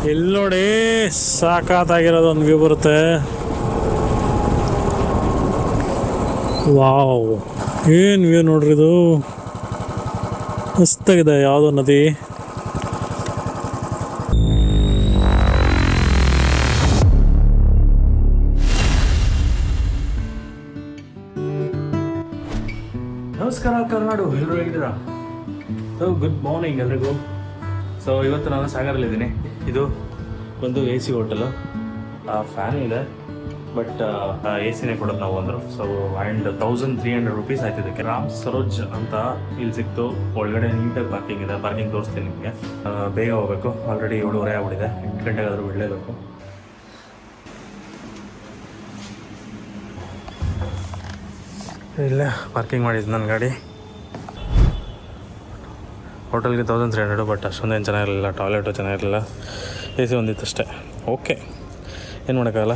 ಇಲ್ಲಿ ನೋಡಿ ಸಾಕಾಗಿರೋದು ಒಂದು ವ್ಯೂ ಬರುತ್ತೆ. ವಾವ್, ಏನು ವ್ಯೂ ನೋಡ್ರಿ ಇದು, ಮಸ್ತಾಗಿದೆ. ಯಾವುದೋ ನದಿ. ನಮಸ್ಕಾರ ಕರ್ನಾಡು, ಎಲ್ಲರೂ ಹೇಗಿದ್ದೀರಾ? ಗುಡ್ ಮಾರ್ನಿಂಗ್ ಎಲ್ರಿಗೂ. ಸೊ ಇವತ್ತು ನಾನು ಸಾಗರಲ್ಲಿದ್ದೀನಿ. ಇದು ಒಂದು ಎ ಸಿ ಹೋಟೆಲು, ಫ್ಯಾನ್ ಇದೆ, ಬಟ್ ಎ ಸಿನೇ ಕೊಡೋದು ನಾವು ಅಂದರು. ಸೊ ಆ್ಯಂಡ್ 1300 rupees ಆಯ್ತು ಇದಕ್ಕೆ. ರಾಮ್ ಸರೋಜ್ ಅಂತ ಇಲ್ಲಿ ಸಿಕ್ತು. ಒಳಗಡೆ ನೀಟಾಗಿ ಪಾರ್ಕಿಂಗ್ ಇದೆ. ಪಾರ್ಕಿಂಗ್ ತೋರಿಸ್ತೀನಿ ನಿಮಗೆ. ಬೇಗ ಹೋಗಬೇಕು, ಆಲ್ರೆಡಿ 7:30 ಆಗ್ಬಿಟ್ಟಿದೆ. 8 ಗಂಟೆಗಾದರೂ ಬಿಡಲೇಬೇಕು. ಇಲ್ಲೇ ಪಾರ್ಕಿಂಗ್ ಮಾಡಿದ್ದು ನನ್ನ ಗಾಡಿ. ಹೋಟೆಲ್ಗೆ 1300, ಬಟ್ ಅಷ್ಟೊಂದೇನು ಚೆನ್ನಾಗಿರಲಿಲ್ಲ. ಟಾಯ್ಲೆಟು ಚೆನ್ನಾಗಿರಲಿಲ್ಲ, ಎ ಸಿ ಒಂದಿತ್ತು ಅಷ್ಟೇ. ಓಕೆ, ಏನು ಮಾಡೋಕ್ಕಾಗಲ್ಲ.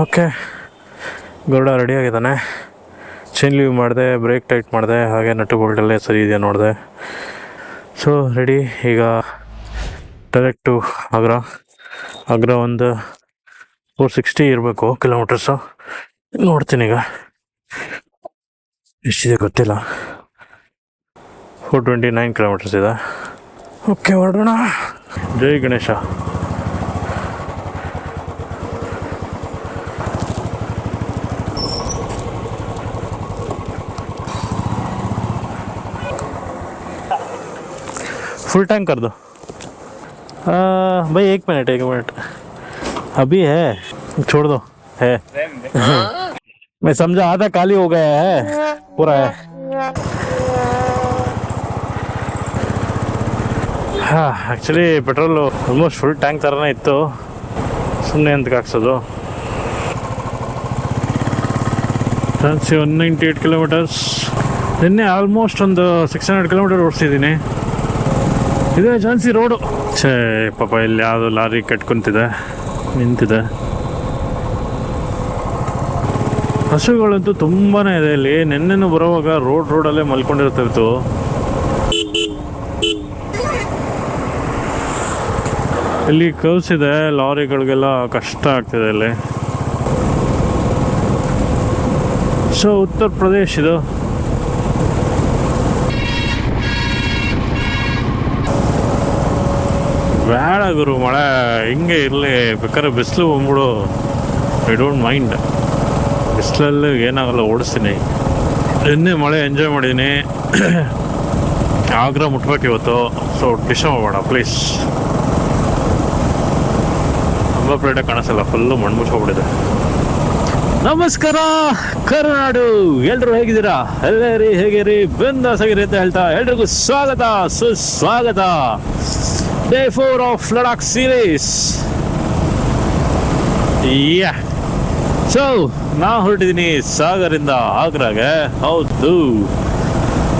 ಓಕೆ, ಗರುಡ ರೆಡಿ ಆಗಿದ್ದಾನೆ. ಚೈನ್ ಲೀವ್ ಮಾಡಿದೆ, ಬ್ರೇಕ್ ಟೈಟ್ ಮಾಡಿದೆ, ಹಾಗೆ ನಟ್ಟು ಬೋಲ್ಟಲ್ಲೇ ಸರಿ ಇದೆಯಾ ನೋಡಿದೆ. So ready. ಈಗ ಡೈರೆಕ್ಟ್ ಟು ಆಗ್ರಾ ಒಂದು 460 ಇರಬೇಕು ಕಿಲೋಮೀಟರ್ಸು. ನೋಡ್ತೀನಿ ಈಗ ಎಷ್ಟಿದೆ ಗೊತ್ತಿಲ್ಲ. 429 ಕಿಲೋಮೀಟರ್ಸ್ ಇದೆ. ಓಕೆ, ಹೊರಡೋಣ. ಜೈ ಗಣೇಶ. फुल टैंक कर दो भाई. एक मिनट अभी है, छोड़ दो. है मैं समझा आधा खाली हो गया है, पूरा है. हाँ, actually petrol almost full tank ಥರನೇ ಇತ್ತು. ಸುಮ್ಮನೆ ಅಂತಕ್ಕೆ ಹಾಕ್ಸೋದು. 198 ಕಿಲೋಮೀಟರ್ಸ್. ನಿನ್ನೆ ಆಲ್ಮೋಸ್ಟ್ ಒಂದು 600 ಕಿಲೋಮೀಟರ್ ಓಡಿಸಿದ್ದೀನಿ. ಇದೇ ಝಾನ್ಸಿ ರೋಡು. ಛೇ ಪಾಪ, ಇಲ್ಲಿ ಯಾವುದು ಲಾರಿ ಕಟ್ಕೊಂತಿದೆ, ನಿಂತಿದೆ. ಹಸುಗಳಂತೂ ತುಂಬಾ ಇದೆ ಇಲ್ಲಿ. ನೆನ್ನೆನೂ ಬರುವಾಗ ರೋಡಲ್ಲೇ ಮಲ್ಕೊಂಡಿರ್ತಿತ್ತು. ಇಲ್ಲಿ ಕರ್ವ್ಸ್ ಇದೆ, ಲಾರಿಗಳಿಗೆಲ್ಲ ಕಷ್ಟ ಆಗ್ತಿದೆ ಇಲ್ಲಿ. ಸೊ ಉತ್ತರ ಪ್ರದೇಶ್ ಇದು. ಬೇಡ ಗುರು, ಮಳೆ ಹಿಂಗೆ ಇರಲಿ. ಬೇಕಾದ್ರೆ ಬಿಸಿಲು ಬಂದ್ಬಿಡು, ಐ ಡೋಂಟ್ ಮೈಂಡ್. ಬಿಸಿಲಲ್ಲಿ ಏನಾಗಲ್ಲ, ಓಡಿಸ್ತೀನಿ. ನಿನ್ನೆ ಮಳೆ ಎಂಜಾಯ್ ಮಾಡಿದ್ದೀನಿ. ಆಗ್ರಾ ಮುಟ್ಬೇಕು ಇವತ್ತು. ಸೊ ಡಿಸ್ಟರ್ಬ್ ಮಾಡಬೇಡ ಪ್ಲೀಸ್. ನಂಬರ್ ಪ್ಲೇಟೇ ಕಾಣಿಸಲ್ಲ, ಫುಲ್ಲು ಮಣ್ಣು ಮುಚ್ಕೊಂಡ್ಬಿಟ್ಟಿದೆ. ನಮಸ್ಕಾರ ಕರ್ನಾಡು, ಎಲ್ರು ಹೇಗಿದ್ದೀರಾ? ಎಲ್ಲರಿ ಹೇಗಿರಿ? ಬಿಂದಾಸ್ ಆಗಿರಿ ಅಂತ ಹೇಳ್ತಾ ಎಲ್ರಿಗೂ ಸ್ವಾಗತ, ಸುಸ್ವಾಗತ. Day 4 of Ladakh series. Yeah. So ನಾನು ಹೊರಟಿದ್ದೀನಿ ಸಾಗರಿಂದ ಆಗ್ರಾಗೆ. ಹೌದು,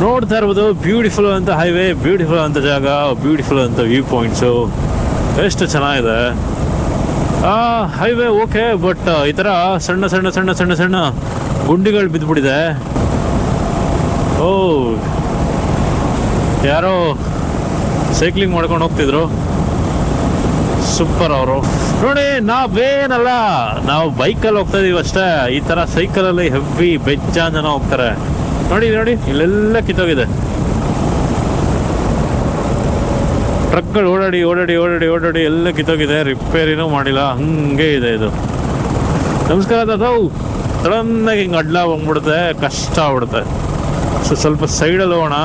ನೋಡ್ತಾ ಇರ್ಬೋದು, ಬ್ಯೂಟಿಫುಲ್ ಅಂತ ಹೈವೇ, ಬ್ಯೂಟಿಫುಲ್ ಅಂತ ಜಾಗ, ಬ್ಯೂಟಿಫುಲ್ ಅಂತ ವ್ಯೂ ಪಾಯಿಂಟ್ಸು. ಎಷ್ಟು ಚೆನ್ನಾಗಿದೆ ಹೈವೇ. ಓಕೆ, ಬಟ್ ಈ ಥರ ಸಣ್ಣ ಸಣ್ಣ ಸಣ್ಣ ಸಣ್ಣ ಸಣ್ಣ ಗುಂಡಿಗಳು ಬಿದ್ದುಬಿಟ್ಟಿದೆ. ಓ, ಯಾರೋ ಸೈಕ್ಲಿಂಗ್ ಮಾಡ್ಕೊಂಡು ಹೋಗ್ತಿದ್ರು, ಸೂಪರ್ ಅವರು. ನೋಡಿ, ನಾವೇನಲ್ಲ, ನಾವು ಬೈಕಲ್ಲಿ ಹೋಗ್ತಾ ಇದೀವಿ ಅಷ್ಟೇ. ಈ ಥರ ಸೈಕಲಲ್ಲಿ ಹೆವಿ ಬೆಜ್ಜಾನ್ ಜನ ಹೋಗ್ತಾರೆ. ನೋಡಿ ನೋಡಿ, ಇಲ್ಲೆಲ್ಲ ಕಿತ್ತೋಗಿದೆ. ಟ್ರಕ್ಗಳು ಓಡಾಡಿ ಓಡಾಡಿ ಓಡಾಡಿ ಓಡಾಡಿ ಎಲ್ಲ ಕಿತ್ತೋಗಿದೆ. ರಿಪೇರಿನೂ ಮಾಡಿಲ್ಲ, ಹಂಗೆ ಇದೆ ಇದು. ನಮಸ್ಕಾರ ದಾದವ್. ಸಡನ್ನಾಗಿ ಹಿಂಗೆ ಅಡ್ಲ ಬಂದ್ಬಿಡುತ್ತೆ, ಕಷ್ಟ ಆಗ್ಬಿಡುತ್ತೆ. ಸೊ ಸ್ವಲ್ಪ ಸೈಡಲ್ಲಿ ಹೋಗೋಣ.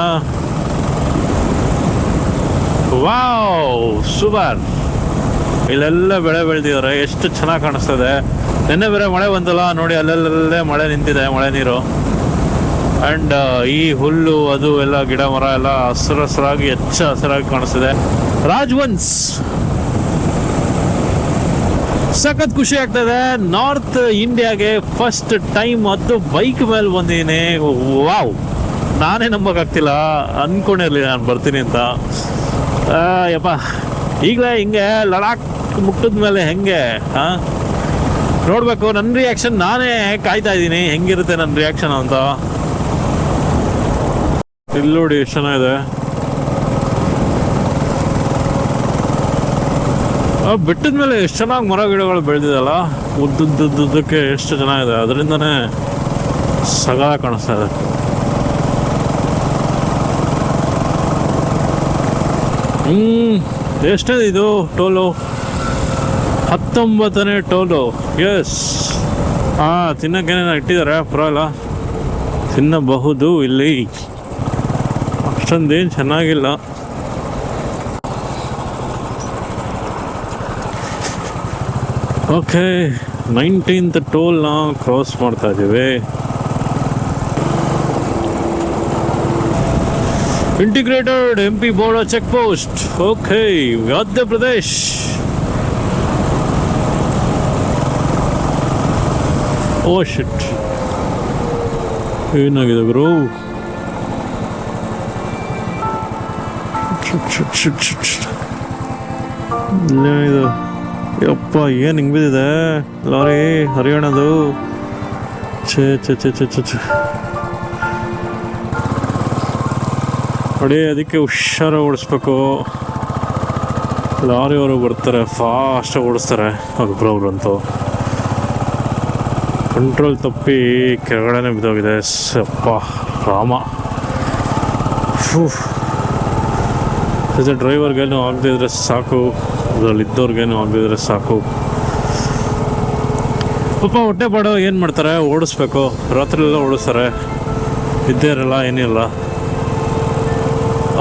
Wow, super. ಇಲ್ಲೆಲ್ಲ ಬೆಳೆ ಬೆಳೆದಿದ್ದಾರೆ, ಎಷ್ಟು ಚೆನ್ನಾಗಿ ಕಾಣಿಸ್ತದೆ. ನಿನ್ನೆ ಬೇರೆ ಮಳೆ ಬಂತಲ್ಲ, ನೋಡಿ ಅಲ್ಲೆಲ್ಲೇ ಮಳೆ ನಿಂತಿದೆ, ಮಳೆ ನೀರು. ಆ್ಯಂಡ್ ಈ ಹುಲ್ಲು ಅದು ಎಲ್ಲ ಗಿಡ ಮರ ಎಲ್ಲ ಹಸಿರಾಗಿ ಹಸಿರಾಗಿ ಕಾಣಿಸ್ತಿದೆ. ರಾಜ್ವನ್ಸ್ ಸಖತ್ ಖುಷಿ ಆಗ್ತದೆ. ನಾರ್ತ್ ಇಂಡಿಯಾಗೆ ಫಸ್ಟ್ ಟೈಮ್ ಅದು ಬೈಕ್ ಮೇಲೆ ಬಂದಿದ್ದೀನಿ. ವಾವ್, ನಾನೇ ನಂಬಕ್ಕಾಗ್ತಿಲ್ಲ. ಅಂದ್ಕೊಂಡಿರ್ಲಿಲ್ಲ ನಾನು ಬರ್ತೀನಿ ಅಂತ. ಯಪ್ಪ, ಈಗಲೇ ಹಿಂಗೆ ಲಡಾಖ್ ಮುಟ್ಟಿದ ಮೇಲೆ ಹೆಂಗೆ ನೋಡಬೇಕು ನನ್ನ ರಿಯಾಕ್ಷನ್. ನಾನೇ ಕಾಯ್ತಾ ಇದ್ದೀನಿ ಹೆಂಗಿರುತ್ತೆ ನನ್ನ ರಿಯಾಕ್ಷನ್ ಅಂತ. ಇಲ್ಲಿ ನೋಡಿ ಎಷ್ಟು ಚೆನ್ನಾಗಿದೆ. ಬೆಟ್ಟದ ಮೇಲೆ ಎಷ್ಟು ಚೆನ್ನಾಗಿ ಮರ ಗಿಡಗಳು ಬೆಳೆದಿದಲ್ಲ, ಉದ್ದುದ್ದಕ್ಕೆ ಎಷ್ಟು ಚೆನ್ನಾಗಿದೆ. ಅದರಿಂದನೇ ಸಗಾ ಕಾಣಿಸ್ತಾ ಇದೆ. ಎಷ್ಟೇ ಇದು ಟೋಲು? 19ನೇ ಟೋಲು. ಎಸ್. ತಿನ್ನಕ್ಕೇನೇನು ಇಟ್ಟಿದ್ದಾರೆ, ಪರವಾಗಿಲ್ಲ, ತಿನ್ನಬಹುದು. ಇಲ್ಲಿ ಅಷ್ಟೊಂದೇನು ಚೆನ್ನಾಗಿಲ್ಲ. ಓಕೆ, 19th ಟೋಲ್ನ ಕ್ರಾಸ್ ಮಾಡ್ತಾ ಇದ್ದೀವಿ. Integrated MP border check post. Okay, Madhya Pradesh. Oh shit, ಏನಾಗಿದೆ ಗುರು? ಇದು ಯಪ್ಪ, ಏನು ಹಿಂಗೆ ಬಿದ್ದಿದೆ ಲಾರಿ? ಹರಿಯಾಣದು. ಛೇ ಛೇ ಛೇ ಛೇ ಛೇ ಛೇ ನೋಡಿ, ಅದಕ್ಕೆ ಹುಷಾರಾಗಿ ಓಡಿಸ್ಬೇಕು. ಲಾರಿಯವರು ಬರ್ತಾರೆ, ಫಾಸ್ಟಾಗಿ ಓಡಿಸ್ತಾರೆ ಒಬ್ಬರೊಬ್ರಂತೂ. ಕಂಟ್ರೋಲ್ ತಪ್ಪಿ ಕೆಳಗಡೆನೇ ಬಿದ್ದೋಗಿದೆ. ಅಪ್ಪ ರಾಮ. ಡ್ರೈವರ್ಗೇನು ಆಗದಿದ್ರೆ ಸಾಕು, ಅದರಲ್ಲಿದ್ದವ್ರಿಗೇನು ಆಗದಿದ್ರೆ ಸಾಕು. ಪಾಪ ಹೊಟ್ಟೆ ಪಾಡೋ ಏನು ಮಾಡ್ತಾರೆ, ಓಡಿಸ್ಬೇಕು. ರಾತ್ರಿ ಎಲ್ಲ ಓಡಿಸ್ತಾರೆ, ಇದ್ದೇ ಇರಲ್ಲ, ಏನಿಲ್ಲ.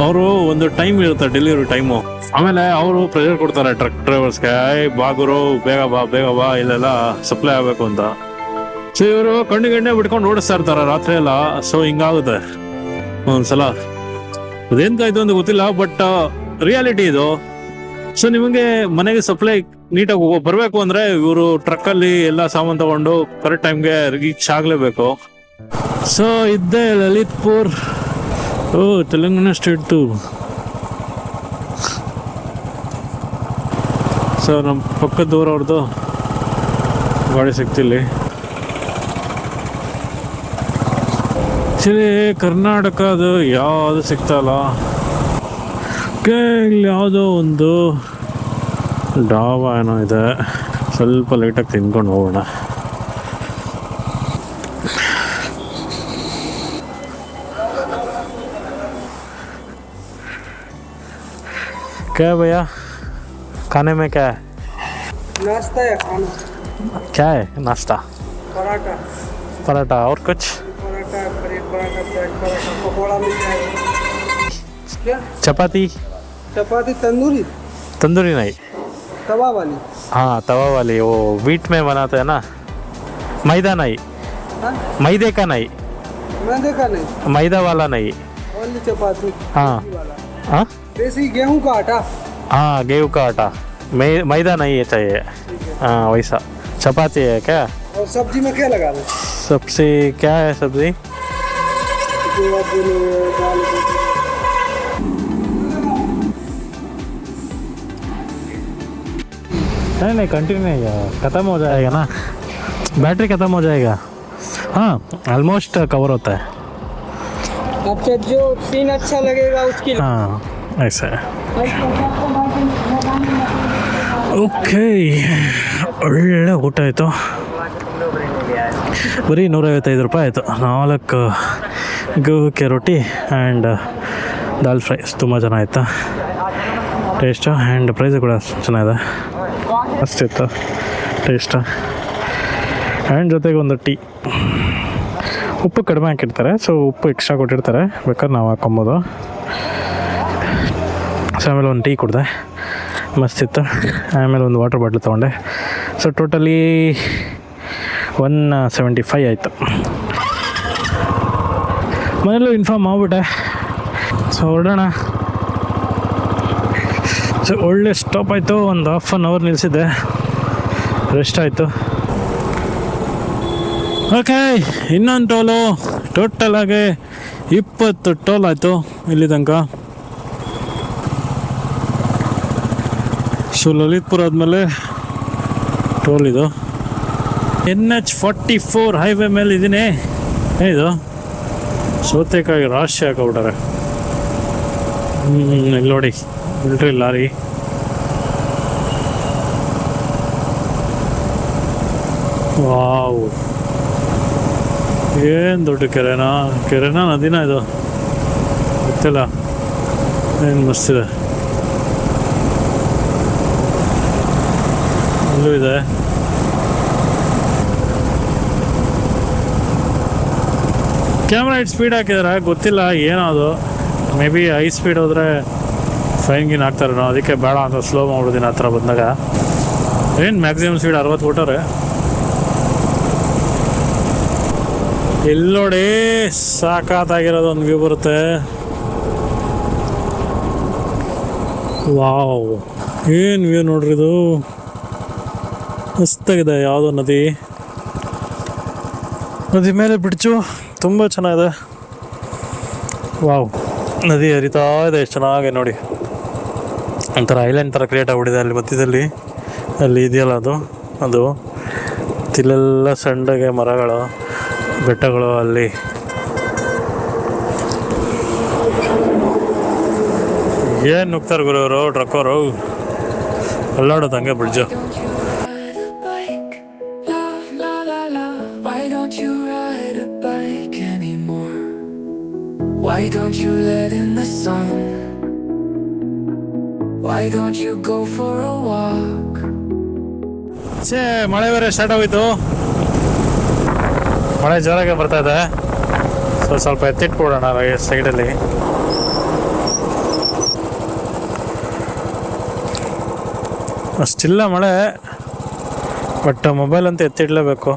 ಅವರು ಒಂದು ಟೈಮ್ ಇರುತ್ತೆ, ಡೆಲಿವರಿ ಟೈಮು. ಆಮೇಲೆ ಅವರು ಪ್ರೆಷರ್ ಕೊಡ್ತಾರೆ ಟ್ರಕ್ ಡ್ರೈವರ್ಸ್ಗೆ, ಬಾಗುರು ಬೇಗ ಬಾ ಇಲ್ಲೆಲ್ಲ ಸಪ್ಲೈ ಆಗಬೇಕು ಅಂತ. ಸೊ ಇವರು ಕಣ್ಣಿಗೆ ಬಿಟ್ಕೊಂಡು ಓಡಿಸ್ತಾ ಇರ್ತಾರೆ ರಾತ್ರಿ ಎಲ್ಲ. ಸೊ ಹಿಂಗಾಗುತ್ತೆ ಒಂದ್ಸಲ. ಅದೇಂತಾಯ್ತು ಅಂತ ಗೊತ್ತಿಲ್ಲ, ಬಟ್ ರಿಯಾಲಿಟಿ ಇದು. ಸೊ ನಿಮಗೆ ಮನೆಗೆ ಸಪ್ಲೈ ನೀಟಾಗಿ ಬರಬೇಕು ಅಂದರೆ ಇವರು ಟ್ರಕ್ಕಲ್ಲಿ ಎಲ್ಲ ಸಾಮಾನು ತಗೊಂಡು ಕರೆಕ್ಟ್ ಟೈಮ್ಗೆ ರೀಚ್ ಆಗಲೇಬೇಕು. ಸೊ ಇದ್ದೇ ಲಲಿತ್ಪುರ್. ತೆಲಂಗಾಣ ಸ್ಟೇಟ್ದು. ಸೊ ನಮ್ಮ ಪಕ್ಕದೂರವ್ರದ್ದು ಗಾಡಿ ಸಿಕ್ತಿಲ್ಲಿ. ಆ್ಯಕ್ಚುಲಿ ಕರ್ನಾಟಕದು ಯಾವುದು ಸಿಗ್ತಾಯಿಲ್ಲ. ಇಲ್ಲಿ ಯಾವುದೋ ಒಂದು ಡಾಬಾ ಏನೋ ಇದೆ, ಸ್ವಲ್ಪ ಲೈಟಾಗಿ ತಿನ್ಕೊಂಡು ಹೋಗೋಣ. क्या भैया खाने में क्या है? नाश्ता या खाना? क्या है नाश्ता? पराठा। पराठा और कुछ? पराठा, पनीर पराठा, ब्रेड पराठा, पकौड़ा मिल जाएगा। क्या? चपाती? चपाती तंदूरी? तंदूरी नहीं, तवा वाली। हाँ तवा वाली, वो वीट में बनाते हैं ना, मैदा नहीं। हाँ? मैदे का नहीं, मैदे का नहीं, मैदा वाला नहीं। ओनली चपाती। हाँ हाँ देसी गेहूं का आटा। हाँ गेहूँ का आटा, मैदा नहीं है चाहिए। हाँ वैसा चपाती है क्या? और सब्जी में क्या लगा रहे? सब्जी क्या है? सब्जी नहीं कंटिन्यू नहीं है, ख़त्म हो जाएगा ना, बैटरी ख़त्म हो जाएगा. हाँ ऑलमोस्ट कवर होता है. अच्छा, जो सीन अच्छा लगेगा उसकी. हाँ ऐसा है. ಓಕೆ, ಒಳ್ಳೆ ಊಟ ಆಯಿತು. ಬರೀ 155 ರೂಪಾಯಿ ಆಯಿತು. 4 ಗೋಕೆ ರೊಟ್ಟಿ ಆ್ಯಂಡ್ ದಾಲ್ ಫ್ರೈ ತುಂಬ ಚೆನ್ನಾಗಿತ್ತು ಟೇಸ್ಟು, ಆ್ಯಂಡ್ ಪ್ರೈಸು ಕೂಡ ಚೆನ್ನಾಗಿದೆ, ಅಷ್ಟಿತ್ತು ಟೇಸ್ಟು. ಆ್ಯಂಡ್ ಜೊತೆಗೆ ಒಂದು ಟೀ. ಉಪ್ಪು ಕಡಿಮೆ ಹಾಕಿರ್ತಾರೆ, ಸೊ ಉಪ್ಪು ಎಕ್ಸ್ಟ್ರಾ ಕೊಟ್ಟಿರ್ತಾರೆ, ಬೇಕಾದ್ರೆ ನಾವು ಹಾಕೊಬೋದು. ಸೊ ಆಮೇಲೆ ಒಂದು ಟೀ ಕುಡಿದೆ, ಮಸ್ತಿತ್ತು. ಆಮೇಲೆ ಒಂದು ವಾಟರ್ ಬಾಟ್ಲ್ ತೊಗೊಂಡೆ. ಸೊ ಟೋಟಲಿ 175 ಆಯಿತು. ಮನೆಯಲ್ಲೂ ಇನ್ಫಾರ್ಮ್ ಮಾಡಿಬಿಟ್ಟೆ. ಸೊ ಹೊರಡೋಣ. ಸೊ ಒಳ್ಳೆ ಸ್ಟಾಪ್ ಆಯಿತು. ಒಂದು ½ ಅವರ್ ನಿಲ್ಲಿಸಿದ್ದೆ, ರೆಸ್ಟ್ ಆಯಿತು. ಓಕೆ, ಇನ್ನೊಂದು ಟೋಲು. ಟೋಟಲಾಗಿ 20 ಟೋಲ್ ಆಯಿತು ಇಲ್ಲಿ ತನಕ. ಸೊ ಲಲಿತ್ಪುರ ಆದಮೇಲೆ ಟೋಲ್ ಇದು. NH44 ಹೈವೇ ಮೇಲೆ ಇದ್ದೀನಿ. ಇದು ಸೌತೆಕಾಯಿ ರಾಶಿ ಹಾಕೊಬಿಟ್ಟಾರೆ. ಇಲ್ಲಿ ನೋಡಿ ಮಿಲ್ಟ್ರಿ ಲಾರಿ. ವಾವ್, ಏನು ದೊಡ್ಡ ಕೆರೆನಾ ನದಿನ ಇದು ಗೊತ್ತಿಲ್ಲ. ಏನು ಮಸ್ತಿದೆ. ಅಲ್ಲೂ ಇದೆ. ಕ್ಯಾಮ್ರಾ ಇಟ್ಟು ಸ್ಪೀಡ್ ಹಾಕಿದಾರೆ, ಗೊತ್ತಿಲ್ಲ ಏನೋ ಅದು. ಮೇ ಬಿ ಹೈ ಸ್ಪೀಡ್ ಹೋದರೆ ಫೈನ್ ಹಾಕ್ತಾರೆ ನಾವು, ಅದಕ್ಕೆ ಬೇಡ ಅಂತ ಸ್ಲೋ ಮಾಡ್ಬಿಡ್ತೀನಿ ಆ ಥರ ಬಂದಾಗ. ಏನು ಮ್ಯಾಕ್ಸಿಮಮ್ ಸ್ಪೀಡ್ 60 ಕೊಟ್ಟವ್ರೆ. ಇಲ್ಲಿ ನೋಡಿ ಸಾಕಾಗಿರೋದು ಒಂದು ವ್ಯೂ ಬರುತ್ತೆ. ವಾವ್, ಏನು ವ್ಯೂ ನೋಡ್ರಿ ಇದು, ಮಸ್ತಾಗಿದೆ. ಯಾವುದೋ ನದಿ ಮೇಲೆ ಬ್ರಿಡ್ಜು ತುಂಬ ಚೆನ್ನಾಗಿದೆ. ವಾವ್, ನದಿ ಹರಿತಾ ಇದೆ, ಎಷ್ಟು ಚೆನ್ನಾಗಿದೆ ನೋಡಿ. ಒಂಥರ ಐಲ್ಯಾಂಡ್ ಥರ ಕ್ರಿಯೇಟ್ ಆಗಿಬಿಟ್ಟಿದೆ ಅಲ್ಲಿ ಮಧ್ಯದಲ್ಲಿ. ಅಲ್ಲಿ ಇದೆಯಲ್ಲ ಅದು ತಿಲ್ಲೆಲ್ಲ ಸಣ್ಣಗೆ ಮರಗಳು, ಬೆಟ್ಟಗಳು. ಅಲ್ಲಿ ಏನು ನುಗ್ತಾರೆ ಗುರು ಅವರು, ಟ್ರಕ್ಕವರು ಅಲ್ಲಾಡೋದು ಹಂಗೆ bridge. Why don't you let in the sun? Why don't you go for a walk? ಮಳೆ ಬೇರೆ ಸ್ಟಾರ್ಟ್ ಆಗೋಯ್ತು. ಮಳೆ ಜೋರಾಗಿ ಬರ್ತಾ ಇದೆ. ಸ್ವಲ್ಪ ಎತ್ತಿಟ್ಕೊಡೋಣ ಸೈಡಲ್ಲಿ. ಅಷ್ಟಿಲ್ಲ ಮಳೆ, ಬಟ್ ಮೊಬೈಲ್ ಅಂತ ಎತ್ತಿಡ್ಲೇಬೇಕು.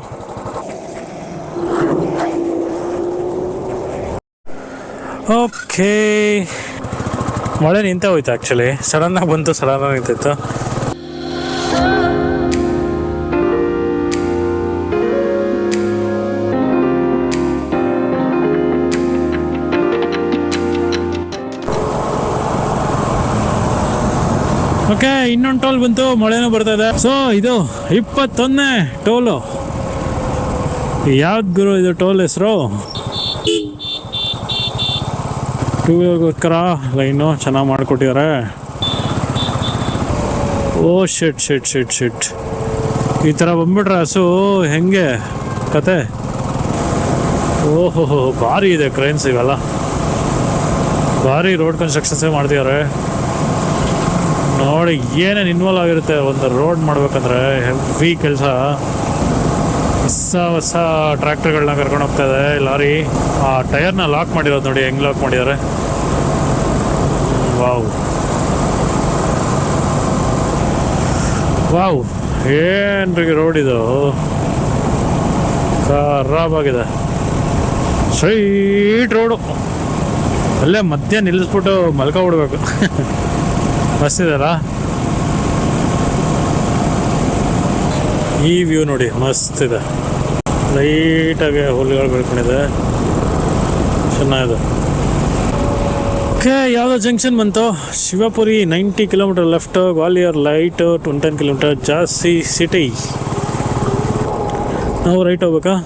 ಓಕೆ, ಮಳೆ ನಿಂತ ಹೋಯ್ತು. ಆ್ಯಕ್ಚುಲಿ ಸಡನ್ನಾಗಿ ಬಂತು, ಸಡನ್ನಾಗಿ ನಿಂತಿತ್ತು. ಓಕೆ, ಇನ್ನೊಂದು ಟೋಲ್ ಬಂತು, ಮಳೆನೂ ಬರ್ತಾ ಇದೆ. ಸೊ ಇದು 21ನೇ ಟೋಲು. ಯಾವ್ದು ಗುರು ಇದು ಟೋಲ್ ಹೆಸರು? ಟೂ ವೀಲರ್ಗೋಸ್ಕರ ಲೈನು ಚೆನ್ನಾಗಿ ಮಾಡಿಕೊಟ್ಟಿದ್ದಾರೆ. ಓ ಶಿಟ್ ಈ ಥರ ಬಂದ್ಬಿಟ್ರೆ ಹಸು ಹೆಂಗೆ ಕತೆ? ಓಹೋ, ಭಾರಿ ಇದೆ ಕ್ರೈನ್ಸ್ ಇವೆಲ್ಲ. ಭಾರಿ ರೋಡ್ ಕನ್ಸ್ಟ್ರಕ್ಷನ್ಸೇ ಮಾಡ್ತಿದ್ದಾರೆ ನೋಡಿ. ಏನೇನು ಇನ್ವಾಲ್ವ್ ಆಗಿರುತ್ತೆ ಒಂದು ರೋಡ್ ಮಾಡ್ಬೇಕಂದ್ರೆ, ಹೆವಿ ಕೆಲಸ. ಹೊಸ ಟ್ರ್ಯಾಕ್ಟರ್ಗಳನ್ನ ಕರ್ಕೊಂಡು ಹೋಗ್ತಾ ಇದೆ ಲಾರಿ. ಆ ಟೈರ್ನ ಲಾಕ್ ಮಾಡಿರೋದು ನೋಡಿ, ಹೆಂಗೆ ಲಾಕ್ ಮಾಡಿದ್ದಾರೆ. ವಾವ್, ಏನ್ರಿಗೆ ರೋಡ್ ಇದು, ಖರಾಬಾಗಿದೆ. ಸ್ಟ್ರೈಟ್ ರೋಡು, ಅಲ್ಲೇ ಮಧ್ಯ ನಿಲ್ಲಿಸ್ಬಿಟ್ಟು ಮಲ್ಕೊಬಿಡ್ಬೇಕು. ಮಸ್ತಿದೆಲ್ಲ ಈ ವ್ಯೂ ನೋಡಿ, ಮಸ್ತಿದೆ. ಲೈಟಾಗಿ ಹುಲ್ಲುಗಳು ಬೆಳ್ಕೊಂಡಿದೆ, ಚೆನ್ನಾಗಿದೆ. ಓಕೆ, ಯಾವುದೋ ಜಂಕ್ಷನ್ ಬಂತು. Shivpuri 90 kilometre left, Gwalior light 10 kilometre, ಜಾಸ್ತಿ ಸಿಟಿ. ನಾವು ರೈಟ್ ಹೋಗ್ಬೇಕಾ?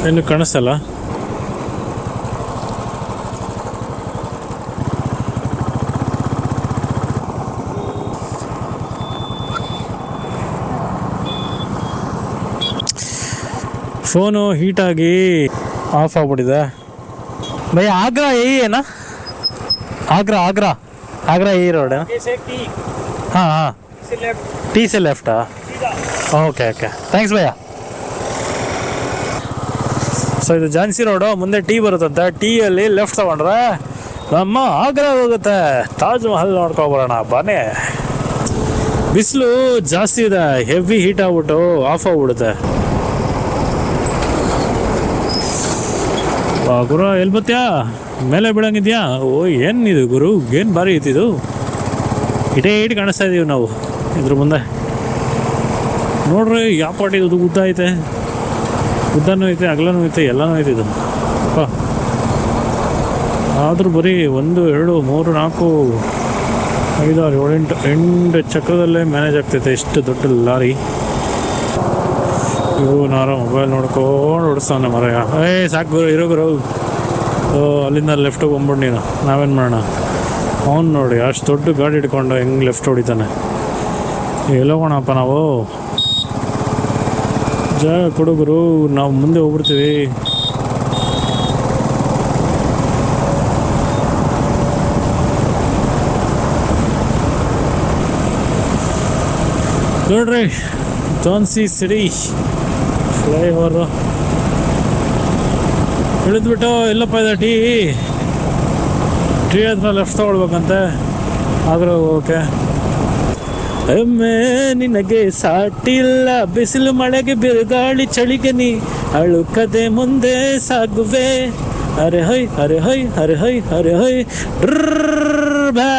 ಏನು ಕಾಣಿಸ್ತಲ್ಲ. ಫೋನು ಹೀಟಾಗಿ ಆಫ್ ಆಗ್ಬಿಟ್ಟಿದೆ. ಭಯ ಆಗ್ರಾ ಏನ? ಆಗ್ರಾ ಈ ರೋಡ್. ಹಾಂ, ಟಿ ಸಿ ಲೆಫ್ಟಾ? ಓಕೆ, ಥ್ಯಾಂಕ್ಸ್ ಭಯ್ಯ. ಸೊ ಇದು ಝಾನ್ಸಿ ರೋಡು, ಮುಂದೆ ಟೀ ಬರುತ್ತಂತೆ. ಟೀಯಲ್ಲಿ ಲೆಫ್ಟ್ ತಗೊಂಡ್ರೆ ನಮ್ಮ ಆಗ್ರಾ ಹೋಗುತ್ತೆ. ತಾಜ್ ಮಹಲ್ ನೋಡ್ಕೊಬರೋಣ ಬನ್ನಿ. ಬಿಸಿಲು ಜಾಸ್ತಿ ಇದೆ, ಹೆವಿ ಹೀಟ್ ಆಗ್ಬಿಟ್ಟು ಆಫ್ ಆಗ್ಬಿಡುತ್ತೆ. ಗುರು ಎಲ್ಲಿ ಬತ್ತ್ಯಾ? ಮೇಲೆ ಬಿಡಂಗಿದ್ಯಾ? ಓ ಏನಿದು ಗುರು, ಏನು ಭಾರಿ ಐತಿದು. ಇಟೇ ಕಾಣಿಸ್ತಾ ಇದೀವಿ ನಾವು ಇದ್ರ ಮುಂದೆ. ನೋಡ್ರಿ ಯಾವ ಪಾಟಿ ಇದು ಉದ್ದ ಐತೆ, ಉದ್ದನೂ ಐತೆ, ಅಗಲನೂ ಐತೆ, ಎಲ್ಲನೂ ಐತೆ ಇದು. ಆದರೂ ಬರೀ 1, 2, 3, 4 5 6 7 8 ಚಕ್ರದಲ್ಲೇ ಮ್ಯಾನೇಜ್ ಆಗ್ತೈತೆ ಇಷ್ಟು ದೊಡ್ಡ ಲಾರಿ. ಇವನಾರ ಮೊಬೈಲ್ ನೋಡ್ಕೊಂಡು ಓಡಿಸ್ತಾನೆ ಮರಯ್ಯ. ಸಾಕು ಗುರು, ಇರೋ ಗುರು. ಅಲ್ಲಿಂದ ಲೆಫ್ಟಿಗೆ ಬಂದ್ಬಿಡು ನೀನು, ನಾವೇನು ಮಾಡೋಣ. ಅವ್ನು ನೋಡಿ ಅಷ್ಟು ದೊಡ್ಡ ಗಾಡಿ ಹಿಡ್ಕೊಂಡು ಹೆಂಗೆ ಲೆಫ್ಟ್ ಹೊಡಿತಾನೆ. ಎಲ್ಲೋಗೋಣಪ್ಪ ನಾವು, ಜಾಗ ಕೊಡುಗರು, ನಾವು ಮುಂದೆ ಹೋಗ್ಬಿಡ್ತೀವಿ. ನೋಡ್ರಿ ಝಾನ್ಸಿ ಸಿಟಿ ಫ್ಲೈಓವರು ಇಳಿದ್ಬಿಟ್ಟು. ಎಲ್ಲಪ್ಪ ಇದೆ ಟೀ ಹತ್ರ ಲೆಫ್ಟ್ ತಗೊಳ್ಬೇಕಂತೆ, ಆದರೂ ಓಕೆ. ಒಮ್ಮೆ ನಿನಗೆ ಸಾಟಿಲ್ಲ, ಬಿಸಿಲು ಮಳೆಗೆ ಬಿರುಗಾಳಿ ಚಳಿಗೆ ನೀ ಅಳುಕದೆ ಮುಂದೆ ಸಾಗುವೆ. ಅರೆ ಹೊಯ್ ಅರೆ ಹೊಯ್ ಅರೆ ಹೊಯ್ ಅರೆ ಹೊಯ್ ಬಾ.